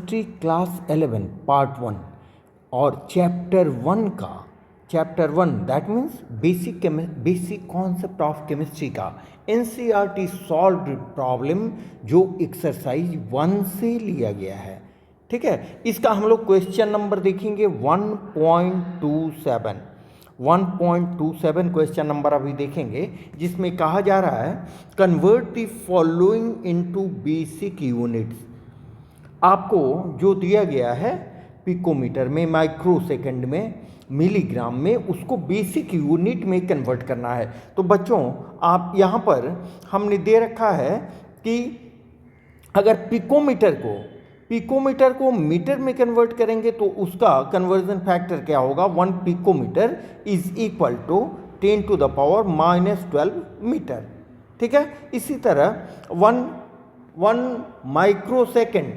Chemistry class 11 part 1 और chapter 1 that means basic concept of chemistry का NCERT solved problem जो exercise 1 से लिया गया है। ठीक है, इसका हम लोग क्वेश्चन नंबर देखेंगे 1.27 क्वेश्चन नंबर अभी देखेंगे, जिसमें कहा जा रहा है convert the following into basic units. आपको जो दिया गया है पिकोमीटर में, माइक्रो सेकंड में, मिलीग्राम में, उसको बेसिक यूनिट में कन्वर्ट करना है। तो बच्चों आप यहाँ पर हमने दे रखा है कि अगर पिकोमीटर को मीटर में कन्वर्ट करेंगे तो उसका कन्वर्जन फैक्टर क्या होगा, 1 picometre is equal to 10 to the power -12 metre. ठीक है, इसी तरह 1 micro second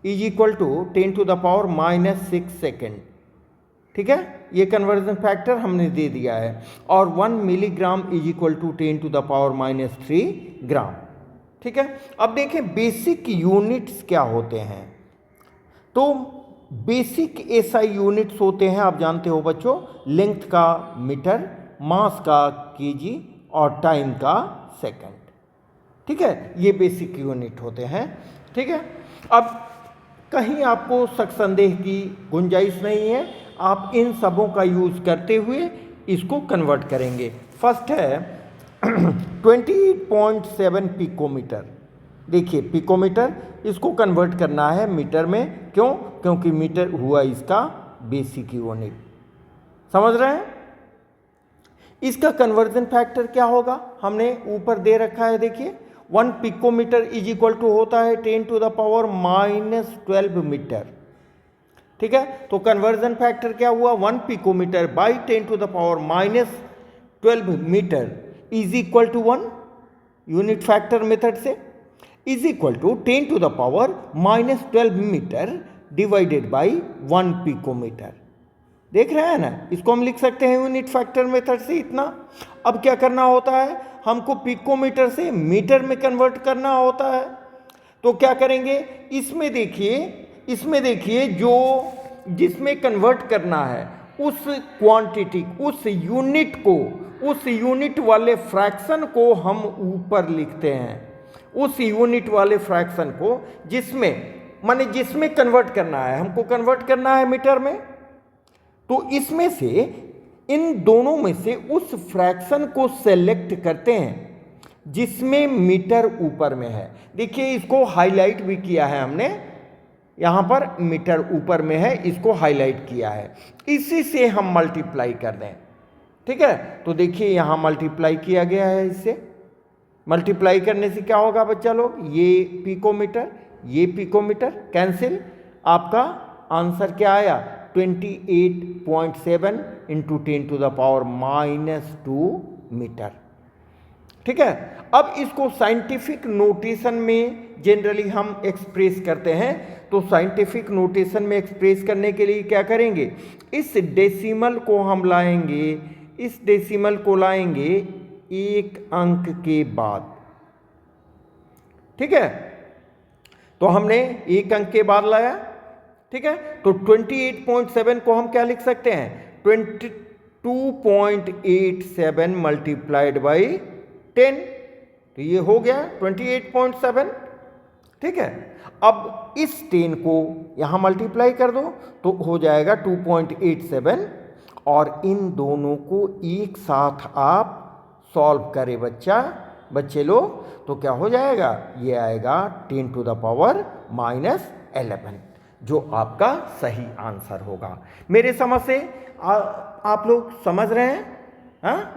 is equal to 10 to the power -6 second. ठीक है, ये कन्वर्जन फैक्टर हमने दे दिया है। और 1 milligram is equal to 10 to the power -3 gram. ठीक है, अब देखें बेसिक यूनिट्स क्या होते हैं। तो बेसिक एसआई यूनिट्स होते हैं, आप जानते हो बच्चों, लेंथ का मीटर, मास का केजी और टाइम का सेकंड। ठीक है, ये बेसिक यूनिट होते हैं। ठीक है, अब कहीं आपको शक संदेह की गुंजाइश नहीं है, आप इन सबों का यूज करते हुए इसको कन्वर्ट करेंगे। फर्स्ट है 28.7 पिकोमीटर। देखिए पिकोमीटर, इसको कन्वर्ट करना है मीटर में। क्यों? क्योंकि मीटर हुआ इसका बेसिक यूनिट। समझ रहे हैं? इसका कन्वर्जन फैक्टर क्या होगा, हमने ऊपर दे रखा है। देखिए 1 पिकोमीटर इज इक्वल टू होता है 10 to the power -12 मीटर। ठीक है, तो कन्वर्जन फैक्टर क्या हुआ, 1 picometre by 10 to the power -12 metre is equal to 1 unit factor method से is equal to 10 to the power -12 metre divided by 1 picometre. देख रहे हैं ना, इसको हम लिख सकते हैं यूनिट फैक्टर मेथड से इतना। अब क्या करना होता है, हमको पिकोमीटर से मीटर में कन्वर्ट करना होता है। तो क्या करेंगे, इसमें देखिए जो जिसमें कन्वर्ट करना है उस क्वांटिटी, उस यूनिट वाले फ्रैक्शन को हम ऊपर लिखते हैं। उस यूनिट वाले फ्रैक्शन को जिसमें कन्वर्ट करना है, हमको कन्वर्ट करना है मीटर में। तो इसमें से, इन दोनों में से उस फ्रैक्शन को सेलेक्ट करते हैं जिसमें मीटर ऊपर में है। देखिए इसको हाईलाइट भी किया है हमने, यहाँ पर मीटर ऊपर में है, इसको हाईलाइट किया है। इसी से हम मल्टीप्लाई कर दें। ठीक है, तो देखिए यहाँ मल्टीप्लाई किया गया है। इससे मल्टीप्लाई करने से क्या होगा बच्चा लोग, ये पिकोमीटर कैंसिल, आपका आंसर क्या आया, 28.7 into 10 to the power -2 metre. ठीक है, अब इसको साइंटिफिक नोटेशन में जनरली हम एक्सप्रेस करते हैं। तो साइंटिफिक नोटेशन में एक्सप्रेस करने के लिए क्या करेंगे, इस डेसिमल को हम लाएंगे, इस डेसिमल को लाएंगे एक अंक के बाद। ठीक है, तो हमने एक अंक के बाद लाया। ठीक है, तो 28.7 को हम क्या लिख सकते हैं, 22.87 मल्टीप्लाइड बाई 10। तो ये हो गया 28.7। ठीक है, अब इस 10 को यहाँ मल्टीप्लाई कर दो तो हो जाएगा 2.87, और इन दोनों को एक साथ आप सॉल्व करें बच्चे लोग, तो क्या हो जाएगा, ये आएगा 10 to the power -11, जो आपका सही आंसर होगा। मेरे समझ से आप लोग समझ रहे हैं?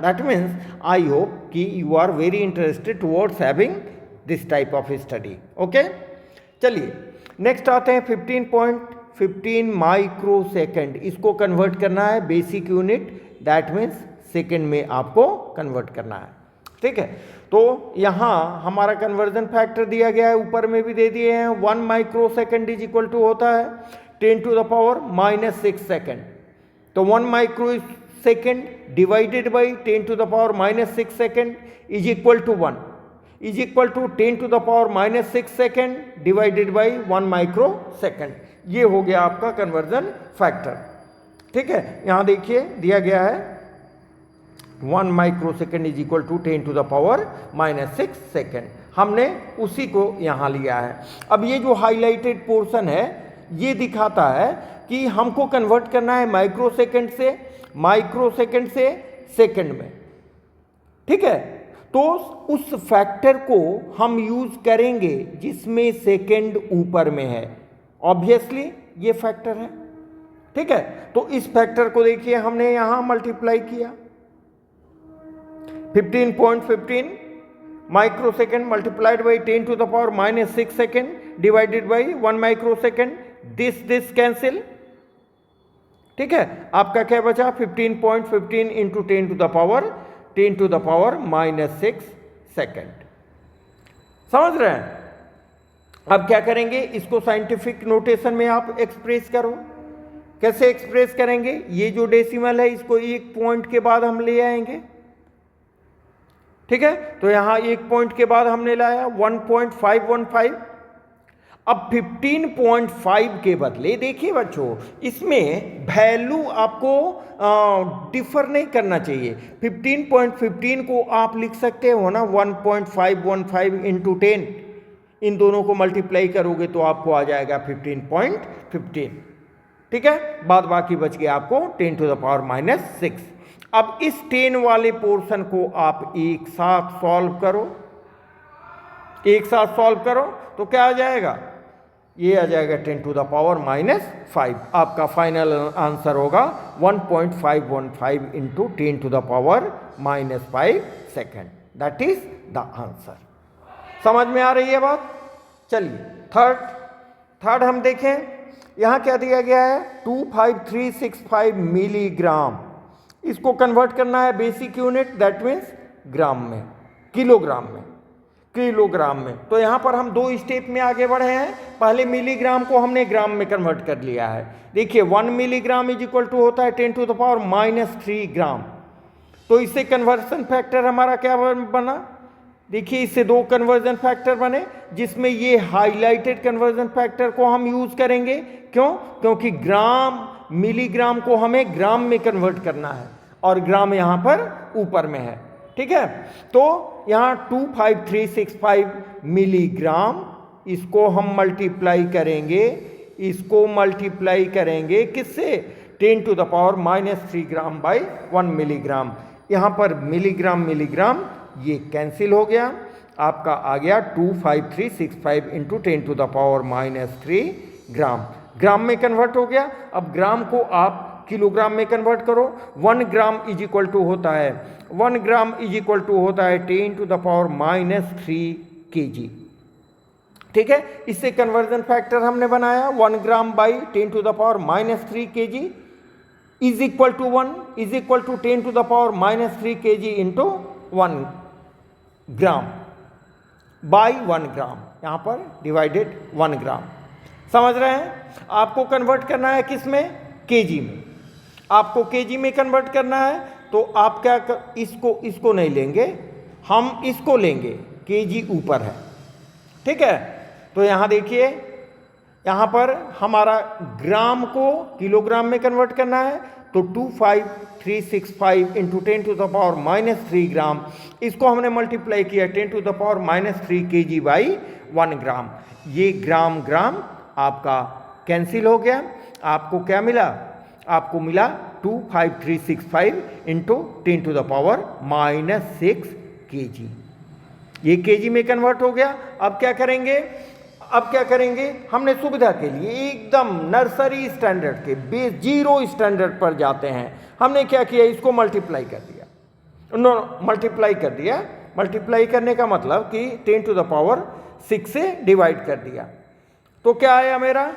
दैट मीन्स आई होप कि you are very interested towards having this type of study. Okay, चलिए नेक्स्ट आते हैं 15.15 माइक्रो सेकेंड। इसको कन्वर्ट करना है basic unit, that means second में आपको कन्वर्ट करना है। ठीक है, तो यहाँ हमारा कन्वर्जन फैक्टर दिया गया है, ऊपर में भी दे दिए हैं। 1 micro second is equal to होता है 10 to the power -6 सेकेंड। तो 1 micro second divided by 10 to the power -6 second is equal to 1। Is equal to 10 to the power minus 6 second divided by 1 micro second. ये हो गया आपका conversion factor. ठीक है, यहां देखिए दिया गया है 1 micro second is equal to 10 to the power minus 6 second. हमने उसी को यहां लिया है। अब ये जो हाईलाइटेड पोर्शन है ये दिखाता है कि हमको कन्वर्ट करना है माइक्रो सेकेंड से सेकेंड में। ठीक है, तो उस फैक्टर को हम यूज करेंगे जिसमें सेकेंड ऊपर में है। ऑब्वियसली ये फैक्टर है। ठीक है, तो इस फैक्टर को देखिए हमने यहां मल्टीप्लाई किया 15.15 micro second multiplied by 10 to the power minus 6 second divided by 1 micro second. This cancel. ठीक है, आपका क्या बचा 15.15 into 10 to the power minus 6 second. समझ रहे हैं? अब क्या करेंगे, इसको साइंटिफिक नोटेशन में आप एक्सप्रेस करो। कैसे एक्सप्रेस करेंगे? ये जो डेसिमल है इसको एक पॉइंट के बाद हम ले आएंगे। ठीक है, तो यहां एक पॉइंट के बाद हमने लाया 1.515। अब 15.5 के बदले देखिए बच्चों, इसमें वैल्यू आपको डिफर नहीं करना चाहिए। 15.15 को आप लिख सकते हो ना 1.515 इंटू 10, इन दोनों को मल्टीप्लाई करोगे तो आपको आ जाएगा 15.15। ठीक है, बाद बाकी बच गया आपको 10 टू द पावर माइनस 6। अब इस 10 वाले पोर्शन को आप एक साथ सॉल्व करो तो क्या आ जाएगा? ये आ जाएगा 10 टू द पावर माइनस 5। आपका फाइनल आंसर होगा 1.515 into 10 to the power minus 5 second. That is the answer. समझ में आ रही है बात? चलिए थर्ड हम देखें। यहां क्या दिया गया है 25365 मिलीग्राम। इसको कन्वर्ट करना है बेसिक यूनिट, दैट मीन्स ग्राम में, किलोग्राम में। तो यहां पर हम 2 स्टेप में आगे बढ़े हैं। पहले मिलीग्राम को हमने ग्राम में कन्वर्ट कर लिया है। देखिए 1 मिलीग्राम इज इक्वल टू होता है 10 टू द पावर माइनस 3 ग्राम। तो इससे कन्वर्जन फैक्टर हमारा क्या बना? देखिए इससे 2 कन्वर्जन फैक्टर बने, जिसमें ये हाईलाइटेड कन्वर्जन फैक्टर को हम यूज करेंगे। क्यों? क्योंकि मिलीग्राम को हमें ग्राम में कन्वर्ट करना है और ग्राम यहां पर ऊपर में है। ठीक है, तो यहां 25365 मिलीग्राम, इसको हम मल्टीप्लाई करेंगे किससे? 10 to the power minus 3 gram by 1 milligram. यहां पर मिलीग्राम ये कैंसिल हो गया। आपका आ गया 25365 into 10 to the power minus 3 gram में कन्वर्ट हो गया। अब ग्राम को आप किलोग्राम में कन्वर्ट करो। 1 ग्राम इज इक्वल टू होता है 10 to the power minus 3 kg। ठीक है, इससे कन्वर्जन फैक्टर हमने बनाया 1 gram by 10 to the power minus 3 kg is equal to 10 to the power minus 3 kg into 1 gram by 1 gram, यहां पर डिवाइडेड 1 ग्राम। समझ रहे हैं? आपको कन्वर्ट करना है किस में? केजी में। आपको केजी में कन्वर्ट करना है तो आप क्या इसको नहीं लेंगे, हम इसको लेंगे, केजी ऊपर है। ठीक है, तो यहां देखिए, यहां पर हमारा ग्राम को किलोग्राम में कन्वर्ट करना है तो 25365 into 10 to the power minus 3 gram, इसको हमने मल्टीप्लाई किया 10 to the power minus 3 kg by 1 gram. ये ग्राम आपका कैंसिल हो गया। आपको क्या मिला? आपको मिला 25365 into 10 to the power minus 6 kg। ये kg में कन्वर्ट हो गया। अब क्या करेंगे? हमने सुविधा के लिए एकदम नर्सरी स्टैंडर्ड के बेस 0 स्टैंडर्ड पर जाते हैं। हमने क्या किया? इसको मल्टीप्लाई कर दिया। मल्टीप्लाई करने का मतलब कि 10 टू द पावर 6 से डिवाइड कर दिया। तो क्या आया मेरा?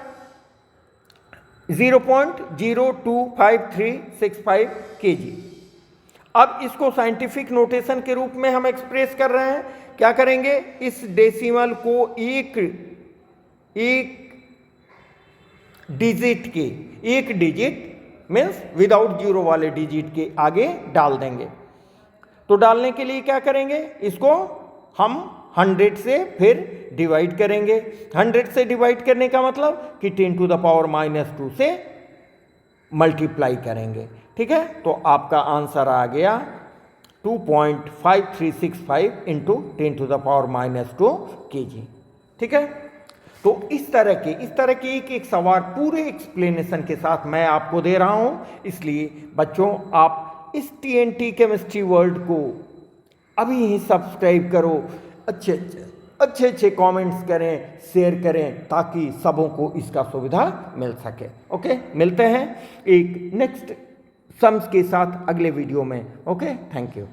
0.02535 kg। अब इसको साइंटिफिक नोटेशन के रूप में हम एक्सप्रेस कर रहे हैं। क्या करेंगे? इस डेसिमल को एक डिजिट मीन्स विदाउट जीरो वाले डिजिट के आगे डाल देंगे। तो डालने के लिए क्या करेंगे? इसको हम 100 से फिर डिवाइड करेंगे। 100 से डिवाइड करने का मतलब कि 10 टू द पावर -2 से मल्टीप्लाई करेंगे। ठीक है, तो आपका आंसर आ गया 2.5365 into 10 to the power -2 kg। ठीक है, तो इस तरह के एक सवाल पूरे एक्सप्लेनेशन के साथ मैं आपको दे रहा हूं। इसलिए बच्चों आप इस TNT केमिस्ट्री वर्ल्ड को अभी ही सब्सक्राइब करो, अच्छे कमेंट्स करें, शेयर करें, ताकि सबों को इसका सुविधा मिल सके। ओके, मिलते हैं एक नेक्स्ट सम्स के साथ अगले वीडियो में। Okay, thank you.